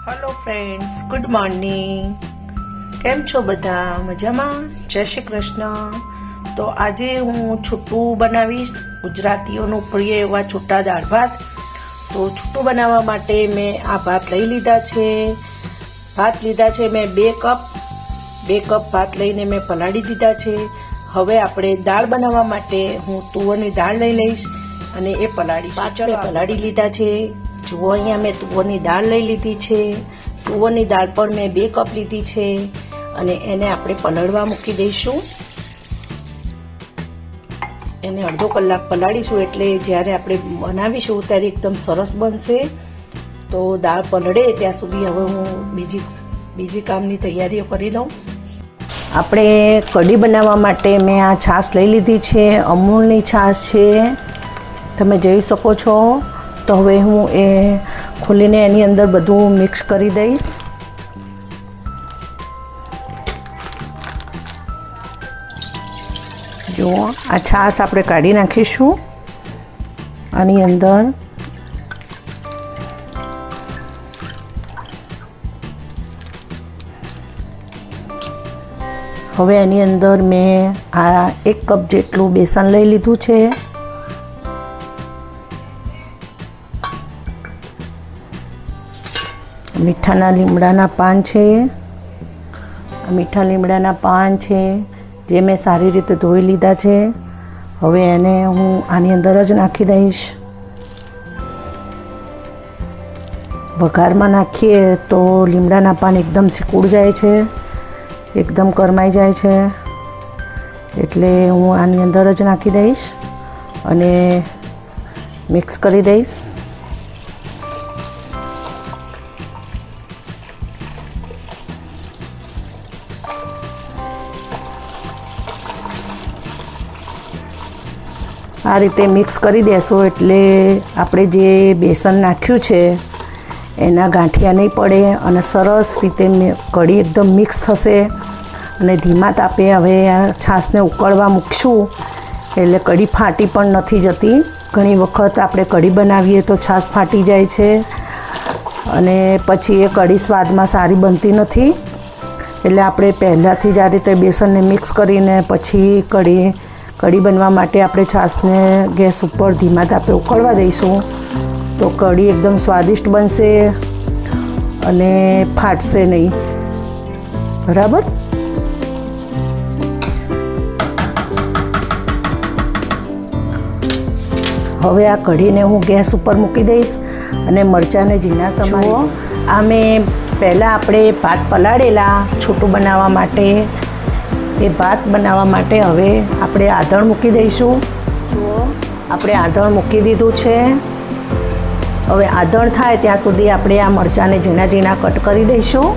Hello friends, good morning. કેમ છો બધા? મજામાં? જય શ્રી કૃષ્ણ. તો આજે હું છૂટું બનાવીશ, ગુજરાતીઓનું પ્રિય એવા છૂટા દાળ ભાત. તો છૂટું બનાવવા માટે મેં આ ભાત લઈ લીધા છે. મેં 2 કપ ભાત લઈને મેં પલાળી દીધા છે. હવે આપણે દાળ બનાવવા માટે હું તુવરની દાળ લઈ લઈશ અને એ પલાળીશ. પલાળી લીધા છે. જુઓ, અહીંયા મેં તુવરની દાળ લઈ લીધી છે. તુવરની દાળ પણ મેં 2 કપ લીધી છે અને એને આપણે પલળવા મૂકી દઈશું. એને અડધો કલાક પલાળીશું એટલે જ્યારે આપણે બનાવીશું ત્યારે એકદમ સરસ બનશે. તો દાળ પલળે ત્યાં સુધી હવે હું બીજી કામની તૈયારીઓ કરી દઉં. આપણે કઢી બનાવવા માટે મેં આ છાશ લઈ લીધી છે. અમૂલની છાશ છે, તમે જોઈ શકો છો. તો હવે હું એ ખોલીને એની અંદર બધું મિક્સ કરી દઈશ. જુઓ, આ છાશ આપણે કાઢી નાખીશું આની અંદર. હવે એની અંદર મેં આ 1 કપ જેટલું બેસન લઈ લીધું છે. મીઠાના લીમડાના પાન છે. મીઠા લીમડાના પાન છે જે મેં સારી રીતે ધોઈ લીધા છે. હવે એને હું આની અંદર જ નાખી દઈશ. વઘારમાં નાખીએ તો લીમડાના પાન એકદમ સિકુડ જાય છે, એકદમ કરમાઈ જાય છે. એટલે હું આની અંદર જ નાખી દઈશ અને મિક્સ કરી દઈશ. આ રીતે મિક્સ કરી દેશો એટલે આપણે જે બેસન નાખ્યું છે એના ગાંઠિયા નહીં પડે અને સરસ રીતે કઢી એકદમ મિક્સ થશે. અને ધીમા તાપે હવે આ છાશને ઉકળવા મૂકશું એટલે કઢી ફાટી પણ નથી જતી. ઘણી વખત આપણે કઢી બનાવીએ તો છાશ ફાટી જાય છે અને પછી એ કઢી સ્વાદમાં સારી બનતી નથી. એટલે આપણે પહેલાંથી જ આ રીતે બેસનને મિક્સ કરીને પછી કઢી બનવા માટે આપણે છાશને ગેસ ઉપર ધીમા તાપે ઉકળવા દઈશું. તો કઢી એકદમ સ્વાદિષ્ટ બનશે અને ફાટશે નહીં. બરાબર? હવે આ કઢીને હું ગેસ ઉપર મૂકી દઈશ અને મરચાંને ઝીણા સમારી. આ મેં પહેલાં આપણે ભાત પલાળેલા છૂટું બનાવવા માટે, એ ભાત બનાવવા માટે હવે આપણે આધણ મૂકી દઈશું. જુઓ, આપણે આધણ મૂકી દીધું છે. હવે આધણ થાય ત્યાં સુધી આપણે આ મરચાંને ઝીણા ઝીણા કટ કરી દઈશું.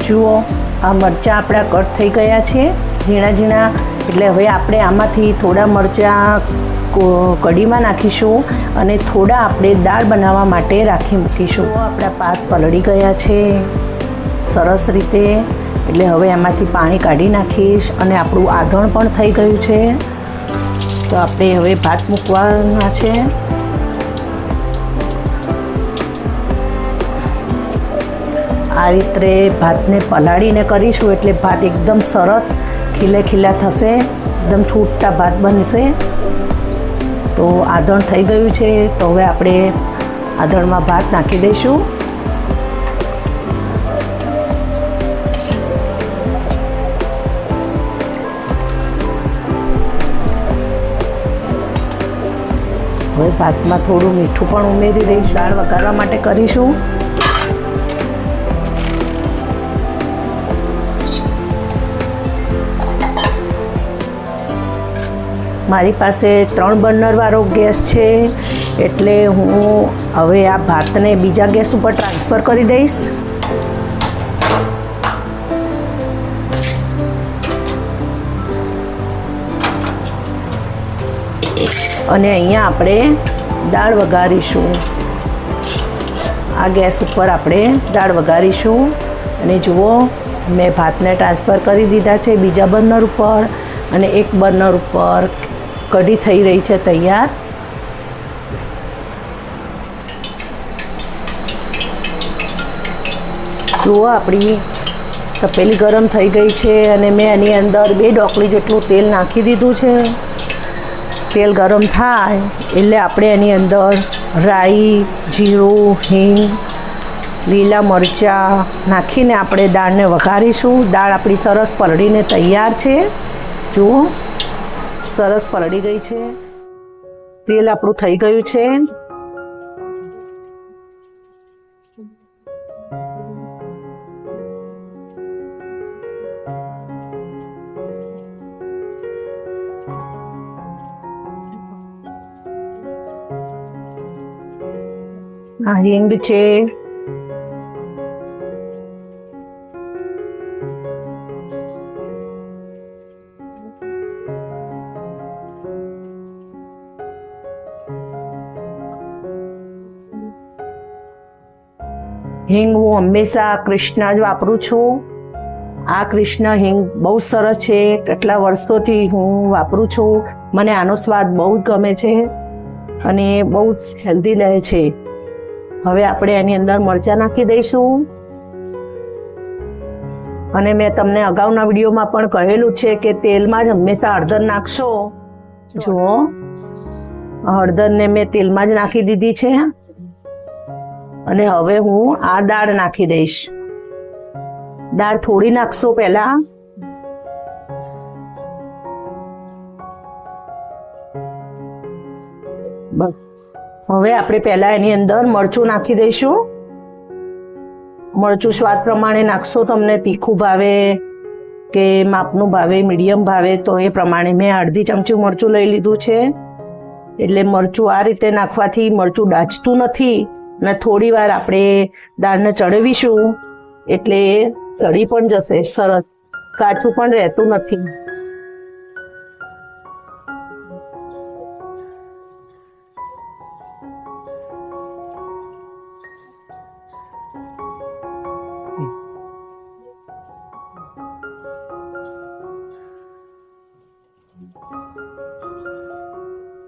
જુઓ, આ મરચાં આપણા કટ થઈ ગયા છે ઝીણા ઝીણા. એટલે હવે આપણે આમાંથી થોડા મરચાં કઢીમાં નાખીશું અને થોડા આપણે દાળ બનાવવા માટે રાખી મૂકીશું. આપણા ભાત પલળી ગયા છે સરસ રીતે. એટલે હવે આમાંથી પાણી કાઢી નાખીશ અને આપણું આધણ પણ થઈ ગયું છે. તો આપણે હવે ભાત મૂકવાના છે. આ રીતે ભાતને પલાળીને કરીશું એટલે ભાત એકદમ સરસ ખીલા થશે, એકદમ છૂટા ભાત બનશે. તો આધણ થઈ ગયું છે. તો હવે આપણે આધણમાં ભાત નાખી દઈશું. હવે ભાતમાં થોડું મીઠું પણ ઉમેરી દઈશું. દાળ વઘારવા માટે કરીશું. મારી પાસે 3 બર્નરવાળો ગેસ છે એટલે હું હવે આ ભાતને બીજા ગેસ ઉપર ટ્રાન્સફર કરી દઈશ. અને અહીંયા આપણે દાળ વઘારીશું. આ ગેસ ઉપર આપણે દાળ વઘારીશું. અને જુઓ, મેં ભાતને ટ્રાન્સફર કરી દીધા છે બીજા બર્નર ઉપર, અને એક બર્નર ઉપર કઢી થઈ રહી છે તૈયાર. જુઓ, આપણી તપેલી ગરમ થઈ ગઈ છે અને મેં એની અંદર 2 ડોકલી જેટલું તેલ નાખી દીધું છે. તેલ ગરમ થાય એટલે આપણે એની અંદર રાઈ, જીરું, હિંગ, લીલા મરચાં નાખીને આપણે દાળને વઘારીશું. દાળ આપણી સરસ પલળીને તૈયાર છે. જુઓ, સરસ પલળી ગઈ છે. તેલ આપણું થઈ ગયું છે. આ હિંગ છે, હિંગ હું હંમેશા કૃષ્ણ જ વાપરું છું. આ કૃષ્ણ હિંગ બહુ સરસ છે. કેટલા વર્ષોથી હું વાપરું છું. મને આનો સ્વાદ બહુ જ ગમે છે અને બહુ જ હેલ્ધી રહે છે. હવે આપણે એની અંદર મરચાં નાખી દઈશું. અને મેં તમને અગાઉના વિડીયોમાં પણ કહેલું છે કે તેલમાં જ હંમેશા હળદર નાખશો. જુઓ, હળદરને મેં તેલમાં જ નાખી દીધી છે. અને હવે હું આ દાળ નાખી દઈશ. દાળ થોડી નાખશો પહેલા. બસ, હવે આપણે પહેલા એની અંદર મરચું નાખી દઈશું. મરચું સ્વાદ પ્રમાણે નાખશો. તમને તીખું ભાવે કે માપનું ભાવે, મીડિયમ ભાવે, તો એ પ્રમાણે મેં અડધી ચમચી મરચું લઈ લીધું છે. એટલે મરચું આ રીતે નાખવાથી મરચું દાજતું નથી. અને થોડી વાર આપણે દાળને ચડવીશું એટલે ચડી પણ જશે સરસ. કાચું પણ રહેતું નથી.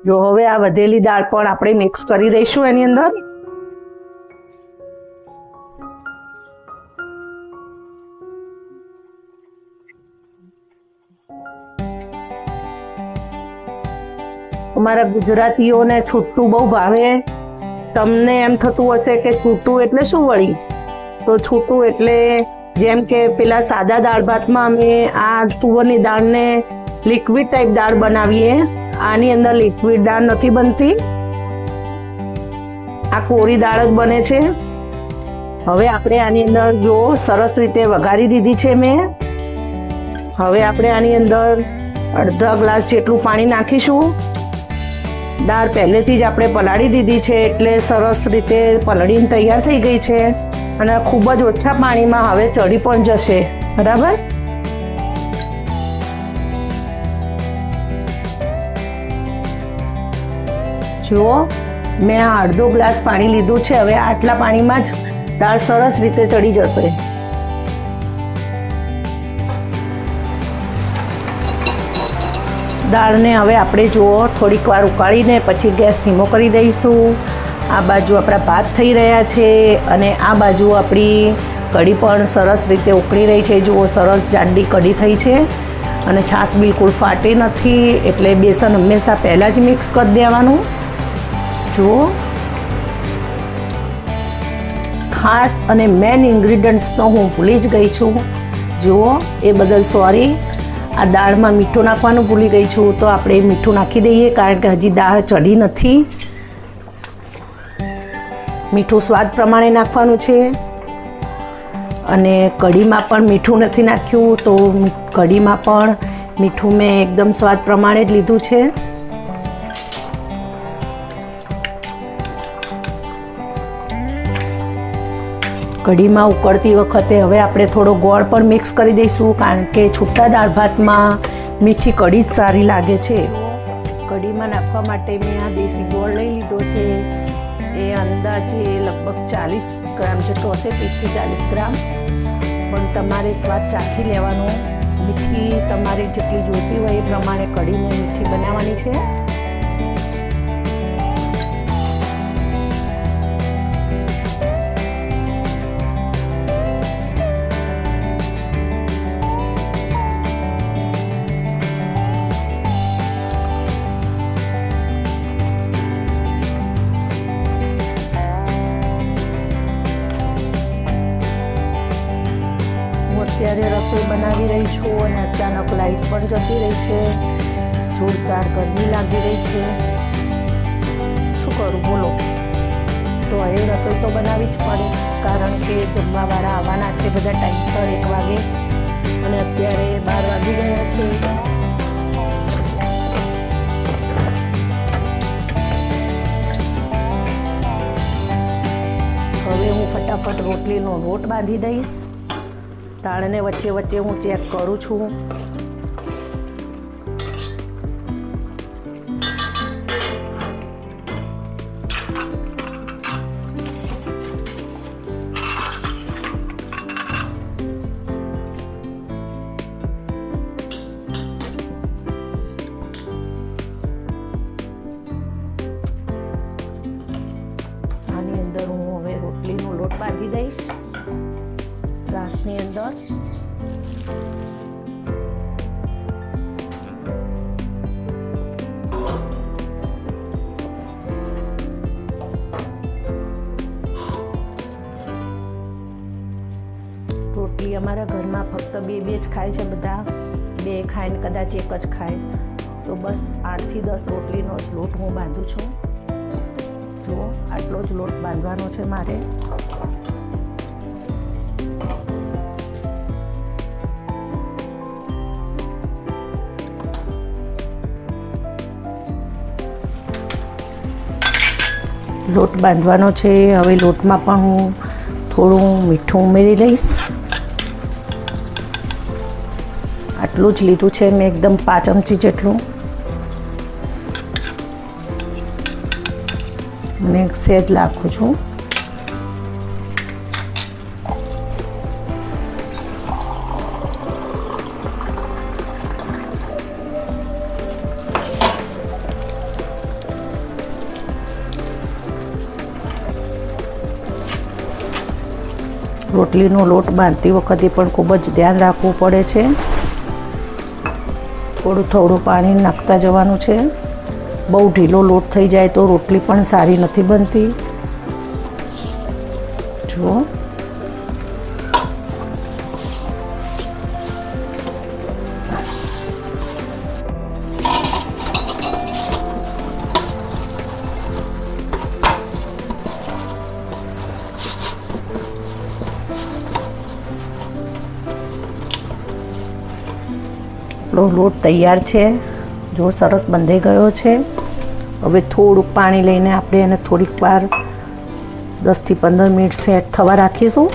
જો હવે આ વધેલી દાળ પણ આપણે મિક્સ કરી દઈશું એની અંદર. અમારા ગુજરાતીઓને છૂટું બહુ ભાવે. તમને એમ થતું હશે કે છૂટું એટલે શું વળી? તો છૂટું એટલે જેમ કે પેલા સાદા દાળ ભાતમાં અમે આ તુવરની દાળને લિક્વિડ ટાઈપ દાળ બનાવીએ. આની અંદર લિક્વિડ દાળ નથી બનતી. આ કોરી દાળ જ બને છે. હવે આપણે આની અંદર જો સરસ રીતે વઘારી દીધી છે મેં. હવે આપણે આની અંદર અડધા ગ્લાસ જેટલું પાણી નાખીશું. દાળ પહેલેથી જ આપણે પલાળી દીધી છે એટલે સરસ રીતે પલળીને તૈયાર થઈ ગઈ છે. અને ખૂબ જ ઓછા પાણીમાં હવે ચડી પણ જશે. બરાબર. જુઓ, મેં અડધો ગ્લાસ પાણી લીધું છે. હવે આટલા પાણીમાં જ દાળ સરસ રીતે ચડી જશે. દાળને હવે આપણે જુઓ થોડીક વાર ઉકાળીને પછી ગેસ ધીમો કરી દઈશું. આ બાજુ આપણા ભાત થઈ રહ્યા છે અને આ બાજુ આપણી કઢી પણ સરસ રીતે ઉકળી રહી છે. જુઓ, સરસ જાડી કઢી થઈ છે અને છાશ બિલકુલ ફાટી નથી. એટલે બેસન હંમેશા પહેલાં જ મિક્સ કરી દેવાનું. જુઓ, ખાસ અને મેન ઇન્ગ્રીડિયન્ટ્સ તો હું ભૂલી જ ગઈ છું. જુઓ, એ બદલ સોરી. આ દાળમાં મીઠું નાખવાનું ભૂલી ગઈ છું, તો આપણે મીઠું નાખી દઈએ કારણ કે હજી દાળ ચડી નથી. મીઠું સ્વાદ પ્રમાણે નાખવાનું છે. અને કઢીમાં પણ મીઠું નથી નાખ્યું, તો કઢીમાં પણ મીઠું મેં એકદમ સ્વાદ પ્રમાણે જ લીધું છે. કઢીમાં ઉકળતી વખતે હવે આપણે થોડો ગોળ પણ મિક્સ કરી દઈશું કારણ કે છૂટા દાળ ભાતમાં મીઠી કઢી જ સારી લાગે છે. કઢીમાં કઢીમાં નાખવા માટે મેં આ દેશી ગોળ લઈ લીધો છે. એ અંદાજે લગભગ 40 ગ્રામ જેટલો હશે, 30 થી 40 ગ્રામ. પણ તમારે સ્વાદ ચાખી લેવાનો. મીઠી તમારે જેટલી જોઈતી હોય એ પ્રમાણે કઢીને મીઠી બનાવવાની છે. અત્યારે રસોઈ બનાવી રહી છું અને અચાનક લાઈટ પણ જતી રહી છે. જોરદાર ગરમી લાગી રહી છે. શું કરું બોલો? તો એ રસોઈ તો બનાવી જ પડે, કારણ કે જમવાવાળા આવવાના છે બધા ટાઈમસર 1 વાગે અને અત્યારે 12 વાગી ગયા છે. હવે હું ફટાફટ રોટલીનો લોટ બાંધી દઈશ. તાળને વચ્ચે વચ્ચે હું ચેક કરું છું. આની અંદર હું હવે રોટલીનો લોટ બાંધી દઈશ ગ્લાસની અંદર. રોટલી અમારા ઘરમાં ફક્ત 2 જ ખાય છે બધા. 2 ખાય ને કદાચ 1 જ ખાય. તો બસ 8 થી 10 રોટલીનો જ લોટ હું બાંધું છું. જુઓ, આટલો જ લોટ બાંધવાનો છે મારે. લોટ બાંધવાનો છે. હવે લોટમાં પણ હું થોડું મીઠું ઉમેરી દઈશ. આટલું જ લીધું છે મેં, એકદમ 5 ચમચી જેટલું. અને સહેજ નાખું છું. રોટલીનો લોટ બાંધતી વખતે પણ ખૂબ જ ધ્યાન રાખવું પડે છે. થોડું થોડું પાણી નાખતા જવાનું છે. બહુ ઢીલો લોટ થઈ જાય તો રોટલી પણ સારી નથી બનતી. જુઓ, લોટ તૈયાર છે. જો સરસ બંધાઈ ગયો છે. હવે થોડુંક પાણી લઈને આપણે એને થોડીક વાર 10 થી 15 મિનિટ સેટ થવા રાખીશું.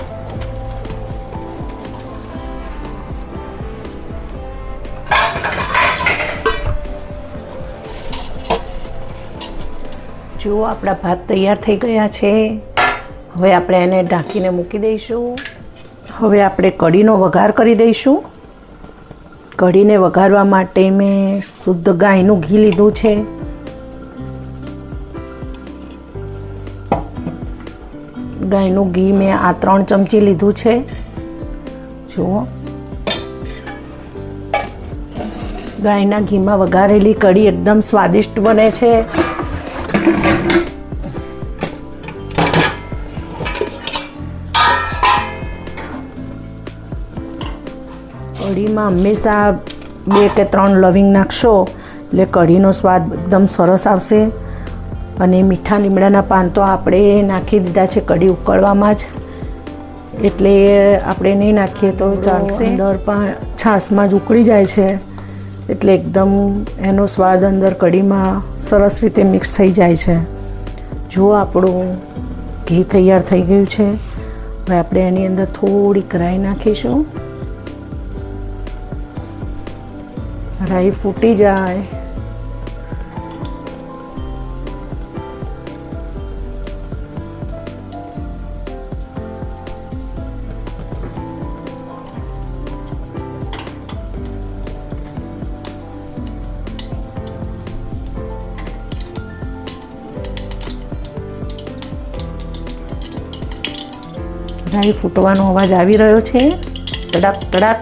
જો આપણા ભાત તૈયાર થઈ ગયા છે. હવે આપણે એને ઢાંકીને મૂકી દઈશું. હવે આપણે કઢીનો વઘાર કરી દઈશું. કઢીને વઘારવા માટે મેં શુદ્ધ ગાયનું ઘી લીધું છે. ગાયનું ઘી મેં આ 3 ચમચી લીધું છે. જુઓ, ગાયના ઘીમાં વઘારેલી કઢી એકદમ સ્વાદિષ્ટ બને છે. કઢીમાં હંમેશા 2 કે 3 લવિંગ નાખશો એટલે કઢીનો સ્વાદ એકદમ સરસ આવશે. અને મીઠા લીમડાના પાન તો આપણે નાખી દીધા છે કઢી ઉકળવામાં જ, એટલે આપણે નહીં નાખીએ તો ચાલશે. અંદર પણ છાશમાં જ ઉકળી જાય છે, એટલે એકદમ એનો સ્વાદ અંદર કઢીમાં સરસ રીતે મિક્સ થઈ જાય છે. જો આપણું ઘી તૈયાર થઈ ગયું છે. હવે આપણે એની અંદર થોડીક રાઈ નાખીશું. રાઈ ફૂટી જાય રાઈ ફૂટવાનો અવાજ આવી રહ્યો છે, તડાક તડાક.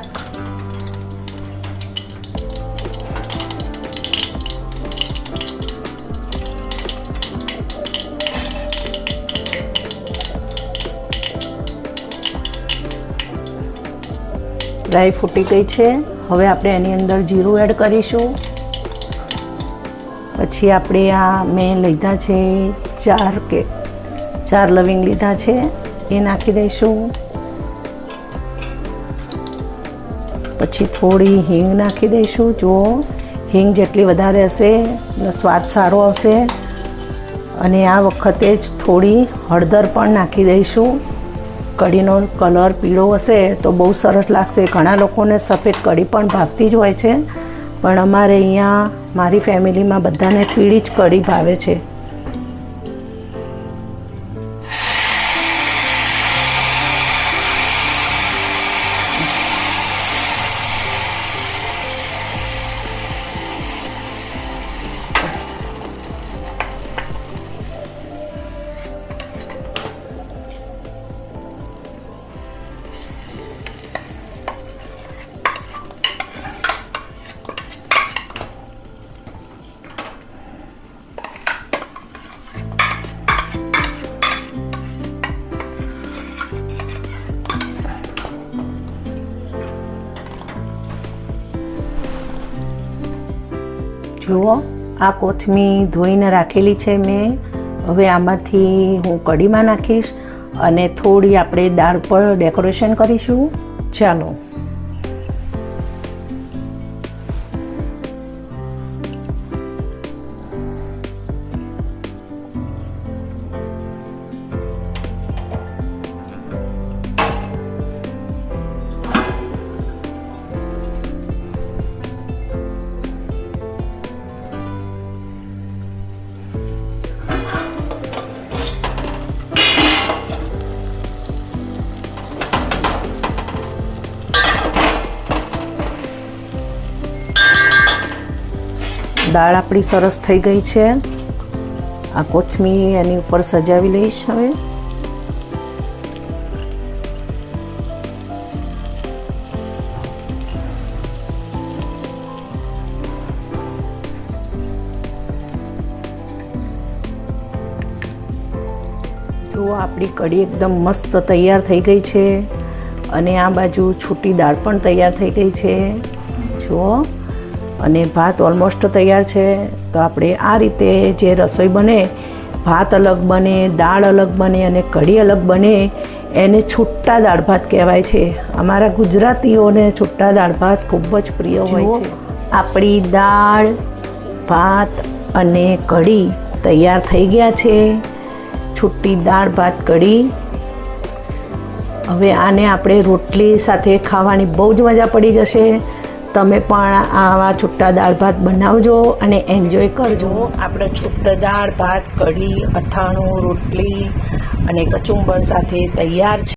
રાઈ ફૂટી ગઈ છે. હવે આપણે એની અંદર જીરું એડ કરીશું. પછી આપણે આ મેં લીધા છે 4 લવિંગ લીધા છે, એ નાખી દઈશું. પછી થોડી હિંગ નાખી દઈશું. જુઓ, હિંગ જેટલી વધારે હશે એનો સ્વાદ સારો આવશે. અને આ વખતે જ થોડી હળદર પણ નાખી દઈશું. કઢીનો કલર પીળો હશે તો બહુ સરસ લાગશે. ઘણા લોકોને સફેદ કઢી પણ ભાવતી જ હોય છે, પણ અમારે અહીંયા મારી ફેમિલીમાં બધાને પીળી જ કઢી ભાવે છે. જુઓ, આ કોથમીર ધોઈને રાખેલી છે મેં. હવે આમાંથી હું કઢીમાં નાખીશ અને થોડી આપણે દાળ પર ડેકોરેશન કરીશું. ચાલો. દાળ આપણી સરસ થઈ ગઈ છે. આ કોથમીર એની ઉપર સજાવી લઈશ. હવે જો આપણી કઢી એકદમ મસ્ત તૈયાર થઈ ગઈ છે. અને આ બાજુ છૂટી દાળ પણ તૈયાર થઈ ગઈ છે. જુઓ, અને ભાત ઓલમોસ્ટ તૈયાર છે. તો આપણે આ રીતે જે રસોઈ બને, ભાત અલગ બને, દાળ અલગ બને અને કઢી અલગ બને, એને છૂટા દાળ ભાત કહેવાય છે. અમારા ગુજરાતીઓને છૂટા દાળ ભાત ખૂબ જ પ્રિય હોય છે. આપણી દાળ, ભાત અને કઢી તૈયાર થઈ ગયા છે. છૂટી દાળ ભાત કઢી. હવે આને આપણે રોટલી સાથે ખાવાની બહુ જ મજા પડી જશે. તમે પણ આવા છૂટા દાળ ભાત બનાવજો અને એન્જોય કરજો. આપણે છૂટા દાળ ભાત કઢી, અથાણું, રોટલી અને કચુંબર સાથે તૈયાર છે.